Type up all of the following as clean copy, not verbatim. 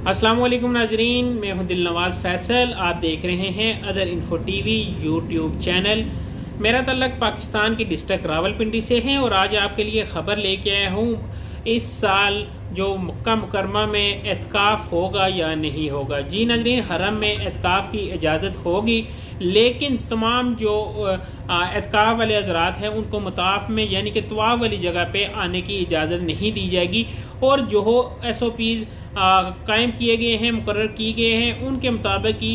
अस्सलाम वालेकुम नाजरीन, मैं हूं दिल नवाज़ फैसल। आप देख रहे हैं other info TV YouTube channel. मेरा तल्लक पाकिस्तान की डिस्ट्रिक्ट रावलपिंडी से है और आज आपके लिए ख़बर लेके आया हूं इस साल जो मक्का मुकरमा में एतकाफ़ होगा या नहीं होगा। जी नाजरीन, हरम में एतकाफ़ की इजाज़त होगी, लेकिन तमाम जो एतकाफ़ वाले हज़रात हैं उनको मताफ़ में यानी कि तवाफ़ वाली जगह पे आने की इजाज़त नहीं दी जाएगी। और जो SOPs कायम किए गए हैं, मुकर्रर किए गए हैं, उनके मुताबिक ही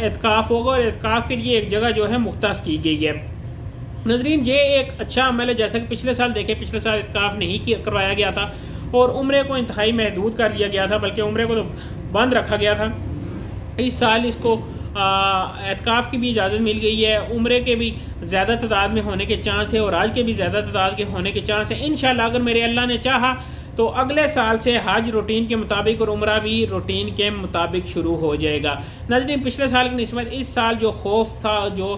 एतकाफ़ होगा और एतकाफ़ के लिए एक जगह जो है मुख्तस की गई है। नजरीन, ये एक अच्छा अमल है। जैसा कि पिछले साल देखे, पिछले साल इत्काफ नहीं करवाया गया था और उम्रे को इंतहाई महदूद कर दिया गया था, बल्कि उम्रे को तो बंद रखा गया था। इस साल इसको एतकाफ़ की भी इजाज़त मिल गई है। उम्रे के भी ज़्यादा तादाद में होने के चांस है और आज के भी ज़्यादा तादाद के होने के चांस है। इंशाल्लाह अगर मेरे अल्लाह ने चाहा तो अगले साल से हज रूटीन के मुताबिक और उम्रा भी रूटीन के मुताबिक शुरू हो जाएगा। नाज़रीन, पिछले साल की निस्बत इस साल जो खौफ था, जो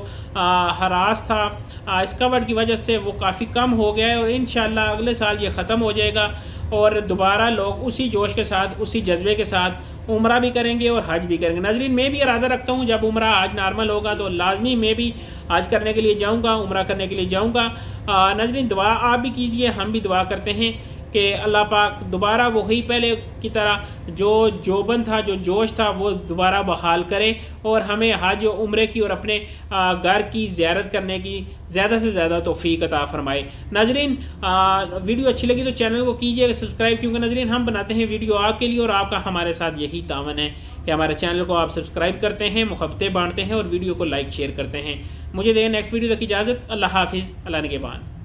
हरास था, इस कवड की वजह से वो काफ़ी कम हो गया है और इंशाल्लाह अगले साल ये ख़त्म हो जाएगा और दोबारा लोग उसी जोश के साथ, उसी जज्बे के साथ उम्रा भी करेंगे और हज भी करेंगे। नाज़रीन, मैं भी इरादा रखता हूँ जब उम्रा हज नॉर्मल होगा तो लाजमी मैं भी हज करने के लिए जाऊँगा, उम्रा करने के लिए जाऊँगा। नाज़रीन, दुआ आप भी कीजिए, हम भी दुआ करते हैं कि अल्लाह पाक दोबारा वही पहले की तरह जो जोबन था, जो जोश था, वो दोबारा बहाल करे और हमें हज उम्रे की और अपने घर की ज़ियारत करने की ज़्यादा से ज़्यादा तौफीक अता फरमाए। नाजरीन, वीडियो अच्छी लगी तो चैनल को कीजिएगा सब्सक्राइब, क्योंकि नाजरीन हम बनाते हैं वीडियो आपके लिए और आपका हमारे साथ यही तावन है कि हमारे चैनल को आप सब्सक्राइब करते हैं, मुहब्बतें बांटते हैं और वीडियो को लाइक शेयर करते हैं। मुझे दें नेक्स्ट वीडियो तक इजाज़त। अल्लाह हाफिज़, अल्लाह निगहबान।